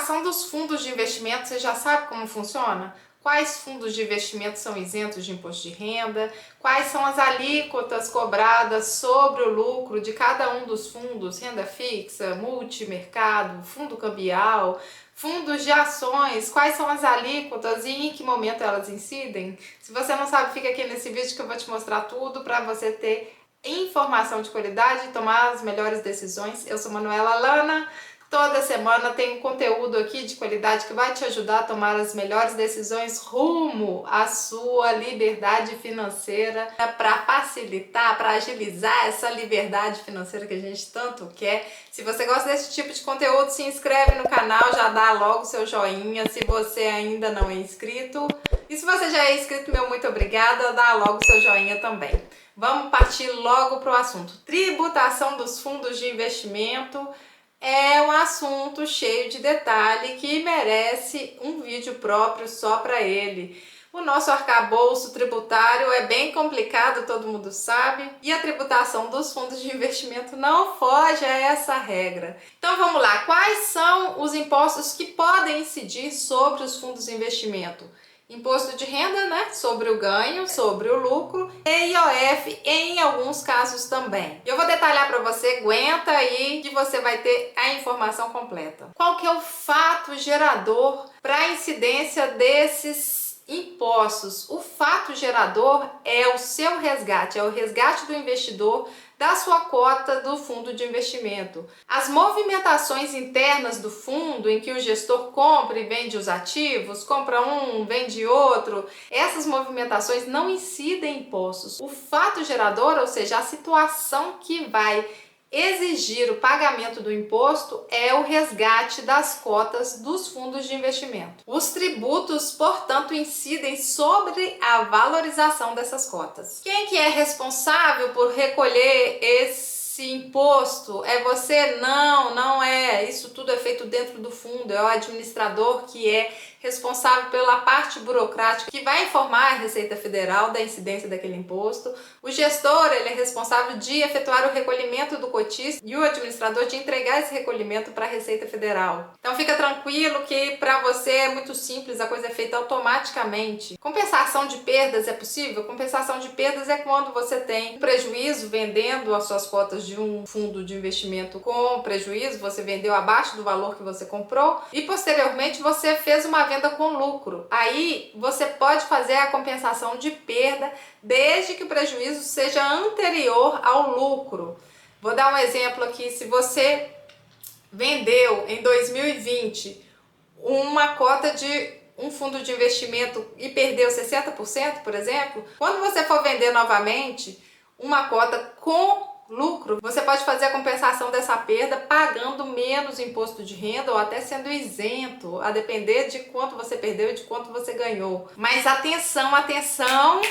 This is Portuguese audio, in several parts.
tributação dos fundos de investimento, você já sabe como funciona? Quais fundos de investimento são isentos de imposto de renda? Quais são as alíquotas cobradas sobre o lucro de cada um dos fundos? Renda fixa, multimercado, fundo cambial, fundos de ações. Quais são as alíquotas e em que momento elas incidem? Se você não sabe, fica aqui nesse vídeo que eu vou te mostrar tudo para você ter informação de qualidade e tomar as melhores decisões. Eu sou Manuela Lana. Toda semana tem um conteúdo aqui de qualidade que vai te ajudar a tomar as melhores decisões rumo à sua liberdade financeira, para facilitar, para agilizar essa liberdade financeira que a gente tanto quer. Se você gosta desse tipo de conteúdo, se inscreve no canal, já dá logo seu joinha se você ainda não é inscrito. E se você já é inscrito, meu muito obrigada, dá logo seu joinha também. Vamos partir logo para o assunto. Tributação dos fundos de investimento é um assunto cheio de detalhe que merece um vídeo próprio só para ele. O nosso arcabouço tributário é bem complicado, todo mundo sabe, e a tributação dos fundos de investimento não foge a essa regra. Então vamos lá, quais são os impostos que podem incidir sobre os fundos de investimento? Imposto de renda, né? Sobre o ganho, sobre o lucro, e IOF em alguns casos também. Eu vou detalhar para você, aguenta aí que você vai ter a informação completa. Qual que é o fato gerador para a incidência desses impostos? O fato gerador é o seu resgate, é o resgate do investidor da sua cota do fundo de investimento. As movimentações internas do fundo, em que o gestor compra e vende os ativos, compra um, vende outro, essas movimentações não incidem em impostos. O fato gerador, ou seja, a situação que vai exigir o pagamento do imposto é o resgate das cotas dos fundos de investimento. Os tributos, portanto, incidem sobre a valorização dessas cotas. Quem que é responsável por recolher esse imposto? É você? Não é. Isso tudo é feito dentro do fundo, é o administrador que é responsável pela parte burocrática que vai informar a Receita Federal da incidência daquele imposto. O gestor, ele é responsável de efetuar o recolhimento do cotista e o administrador de entregar esse recolhimento para a Receita Federal. Então fica tranquilo que para você é muito simples, a coisa é feita automaticamente. Compensação de perdas é possível? Compensação de perdas é quando você tem um prejuízo vendendo as suas cotas de um fundo de investimento com prejuízo, você vendeu abaixo do valor que você comprou e posteriormente você fez uma venda com lucro. Aí você pode fazer a compensação de perda desde que o prejuízo seja anterior ao lucro. Vou dar um exemplo aqui. Se você vendeu em 2020 uma cota de um fundo de investimento e perdeu 60%, por exemplo, quando você for vender novamente uma cota com lucro, você pode fazer a compensação dessa perda pagando menos imposto de renda ou até sendo isento, a depender de quanto você perdeu e de quanto você ganhou. Mas atenção,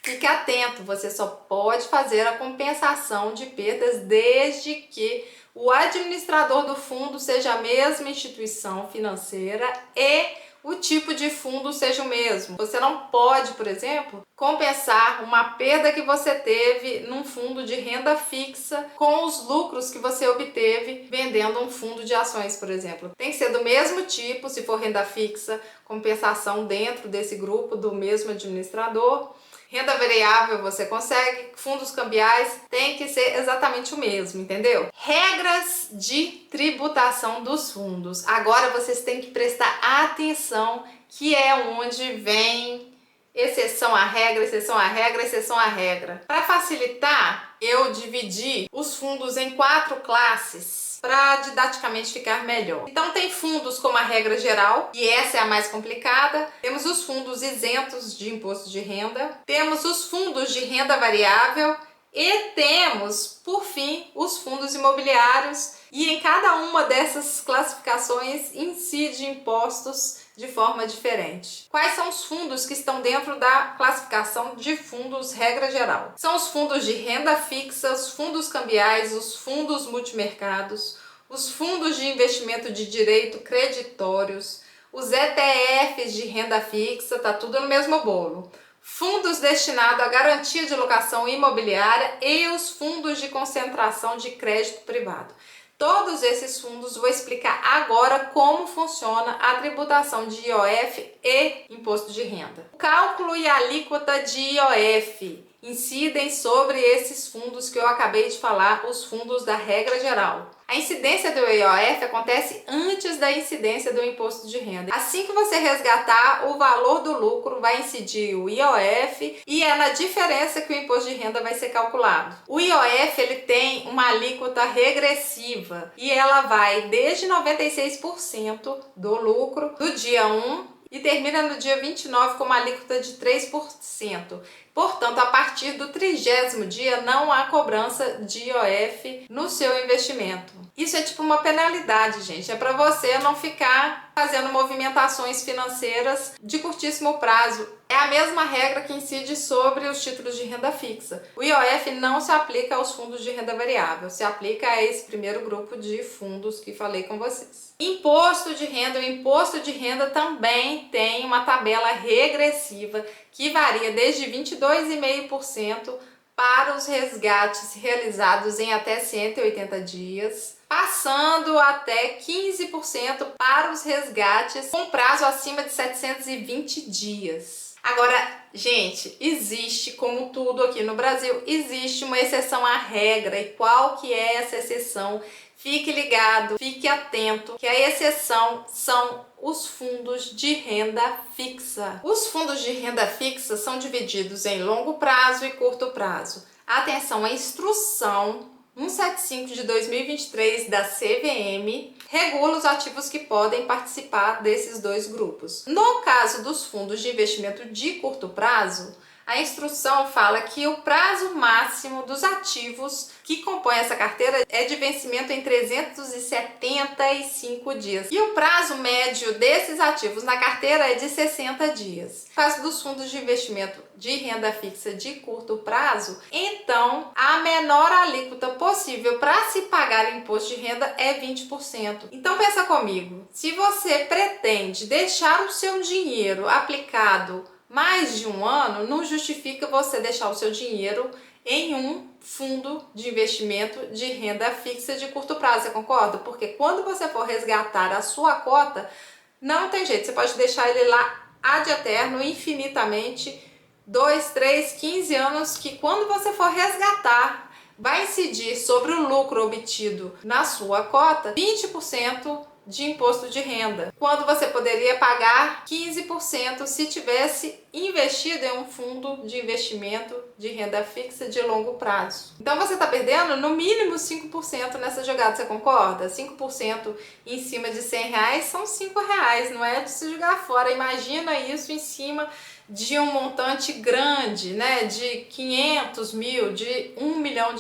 fique atento, você só pode fazer a compensação de perdas desde que o administrador do fundo seja a mesma instituição financeira e o tipo de fundo seja o mesmo. Você não pode, por exemplo, compensar uma perda que você teve num fundo de renda fixa com os lucros que você obteve vendendo um fundo de ações, por exemplo. Tem que ser do mesmo tipo, se for renda fixa, compensação dentro desse grupo do mesmo administrador. Renda variável você consegue, fundos cambiais tem que ser exatamente o mesmo, entendeu? Regras de tributação dos fundos. Agora vocês têm que prestar atenção, que é onde vem exceção à regra, exceção à regra, exceção à regra. Para facilitar, eu dividi os fundos em 4 classes para didaticamente ficar melhor. Então tem fundos como a regra geral, e essa é a mais complicada. Temos os fundos isentos de imposto de renda, temos os fundos de renda variável e temos, por fim, os fundos imobiliários. E em cada uma dessas classificações incide impostos de forma diferente. Quais são os fundos que estão dentro da classificação de fundos regra geral? São os fundos de renda fixa, os fundos cambiais, os fundos multimercados, os fundos de investimento de direito creditórios, os ETFs de renda fixa, tá tudo no mesmo bolo. Fundos destinados à garantia de locação imobiliária e os fundos de concentração de crédito privado. todos esses fundos. Vou explicar agora como funciona a tributação de IOF e imposto de renda. O cálculo e a alíquota de IOF incidem sobre esses fundos que eu acabei de falar, os fundos da regra geral. A incidência do IOF acontece antes da incidência do imposto de renda. Assim que você resgatar o valor do lucro, vai incidir o IOF e é na diferença que o imposto de renda vai ser calculado. O IOF ele tem uma alíquota regressiva e ela vai desde 96% do lucro do dia 1 e termina no dia 29 com uma alíquota de 3%. Portanto, a partir do 30º dia não há cobrança de IOF no seu investimento. Isso é tipo uma penalidade, gente. É para você não ficar fazendo movimentações financeiras de curtíssimo prazo. É a mesma regra que incide sobre os títulos de renda fixa. O IOF não se aplica aos fundos de renda variável, se aplica a esse primeiro grupo de fundos que falei com vocês. Imposto de renda. O imposto de renda também tem uma tabela regressiva que varia desde 22,5% para os resgates realizados em até 180 dias, passando até 15% para os resgates com prazo acima de 720 dias. Agora, gente, existe, como tudo aqui no Brasil, existe uma exceção à regra. E qual que é essa exceção? Fique ligado, fique atento, que a exceção são os fundos de renda fixa. Os fundos de renda fixa são divididos em longo prazo e curto prazo. Atenção, a instrução 175 de 2023 da CVM regula os ativos que podem participar desses dois grupos. No caso dos fundos de investimento de curto prazo, a instrução fala que o prazo máximo dos ativos que compõem essa carteira é de vencimento em 375 dias. E o prazo médio desses ativos na carteira é de 60 dias. No caso dos fundos de investimento de renda fixa de curto prazo, então a menor alíquota possível para se pagar imposto de renda é 20%. Então pensa comigo, se você pretende deixar o seu dinheiro aplicado mais de um ano, não justifica você deixar o seu dinheiro em um fundo de investimento de renda fixa de curto prazo, você concorda? Porque quando você for resgatar a sua cota, não tem jeito, você pode deixar ele lá ad eterno, infinitamente, 2, 3, 15 anos, que quando você for resgatar, vai incidir sobre o lucro obtido na sua cota 20% de imposto de renda, quando você poderia pagar 15% se tivesse investido em um fundo de investimento de renda fixa de longo prazo. Então você está perdendo no mínimo 5% nessa jogada, você concorda? 5% em cima de R$100 são R$5, não é de se jogar fora. Imagina isso em cima de um montante grande, né? De 500 mil, de R$1 milhão.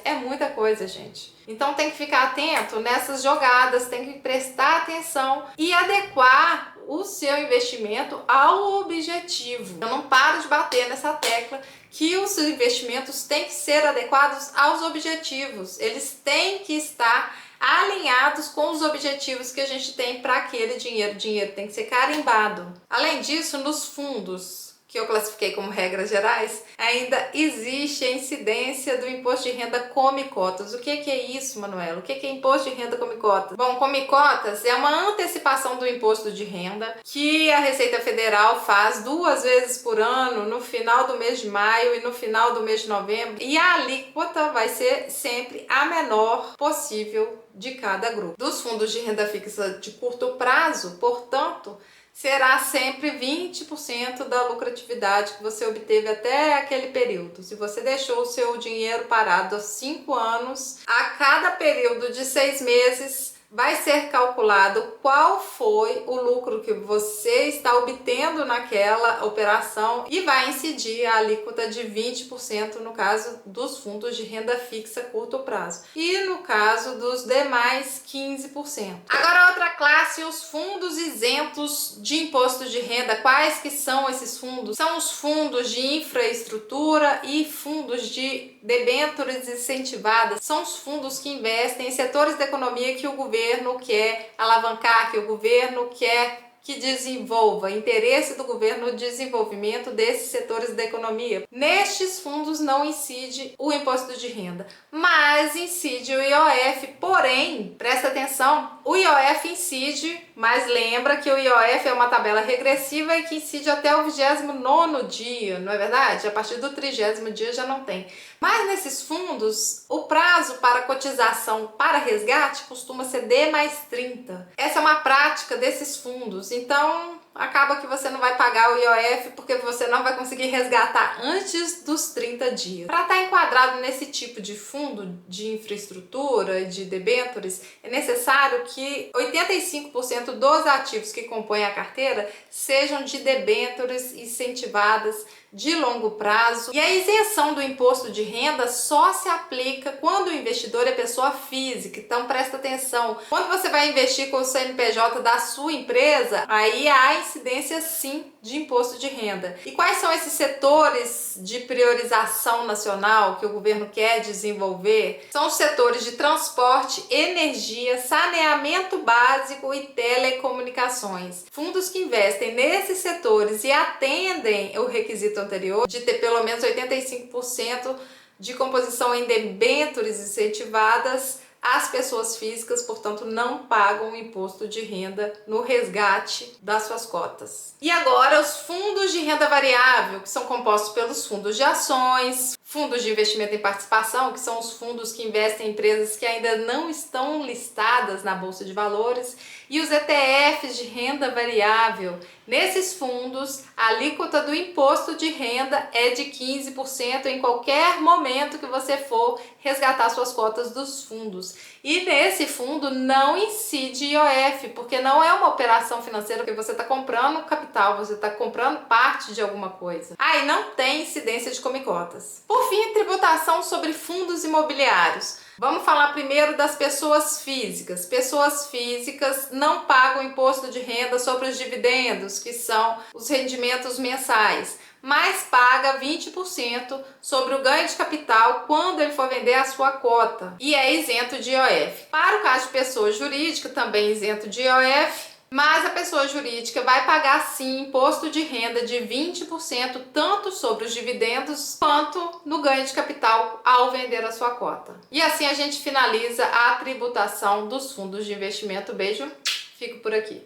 É muita coisa, gente. Então tem que ficar atento nessas jogadas, tem que prestar atenção e adequar o seu investimento ao objetivo. Eu não paro de bater nessa tecla que os investimentos têm que ser adequados aos objetivos. Eles têm que estar alinhados com os objetivos que a gente tem para aquele dinheiro. O dinheiro tem que ser carimbado. Além disso, nos fundos que eu classifiquei como regras gerais, ainda existe a incidência do imposto de renda come cotas. O que é isso, Manuela? O que é imposto de renda come cotas? Bom, come cotas é uma antecipação do imposto de renda que a Receita Federal faz 2 vezes por ano, no final do mês de maio e no final do mês de novembro, e a alíquota vai ser sempre a menor possível de cada grupo. Dos fundos de renda fixa de curto prazo, portanto, será sempre 20% da lucratividade que você obteve até aquele período. Se você deixou o seu dinheiro parado há 5 anos, a cada período de 6 meses vai ser calculado qual foi o lucro que você está obtendo naquela operação e vai incidir a alíquota de 20% no caso dos fundos de renda fixa curto prazo e no caso dos demais 15%. Agora outra classe, os fundos isentos de imposto de renda. Quais que são esses fundos? São os fundos de infraestrutura e fundos de debêntures incentivadas. São os fundos que investem em setores da economia que o governo quer alavancar, que o governo quer que desenvolva interesse do governo no desenvolvimento desses setores da economia. Nestes fundos não incide o imposto de renda, mas incide o IOF. Porém, presta atenção, o IOF incide, mas lembra que o IOF é uma tabela regressiva e que incide até o 29º dia, não é verdade? A partir do 30º dia já não tem. Mas nesses fundos, o prazo para cotização para resgate costuma ser D+30. Essa é uma prática desses fundos, então acaba que você não vai pagar o IOF porque você não vai conseguir resgatar antes dos 30 dias. Para estar enquadrado nesse tipo de fundo de infraestrutura e de debêntures, é necessário que 85% dos ativos que compõem a carteira sejam de debêntures incentivadas de longo prazo, e a isenção do imposto de renda só se aplica quando o investidor é pessoa física. Então presta atenção, quando você vai investir com o CNPJ da sua empresa, aí há incidência sim de imposto de renda. E quais são esses setores de priorização nacional que o governo quer desenvolver? São os setores de transporte, energia, saneamento básico e telecomunicações. Fundos que investem nesses setores e atendem o requisito anterior de ter pelo menos 85% de composição em debêntures incentivadas, as pessoas físicas, portanto, não pagam o imposto de renda no resgate das suas cotas. E agora, os fundos de renda variável, que são compostos pelos fundos de ações, fundos de investimento em participação, que são os fundos que investem em empresas que ainda não estão listadas na Bolsa de Valores, e os ETFs de renda variável. Nesses fundos, a alíquota do imposto de renda é de 15% em qualquer momento que você for resgatar suas cotas dos fundos. E nesse fundo não incide IOF, porque não é uma operação financeira que você está comprando capital, você está comprando parte de alguma coisa. Aí não tem incidência de come-cotas. Por fim, tributação sobre fundos imobiliários. Vamos falar primeiro das pessoas físicas. Pessoas físicas não pagam imposto de renda sobre os dividendos, que são os rendimentos mensais, mas paga 20% sobre o ganho de capital quando ele for vender a sua cota e é isento de IOF. Para o caso de pessoa jurídica, também isento de IOF, mas a pessoa jurídica vai pagar sim imposto de renda de 20% tanto sobre os dividendos quanto no ganho de capital ao vender a sua cota. E assim a gente finaliza a tributação dos fundos de investimento. Beijo, fico por aqui.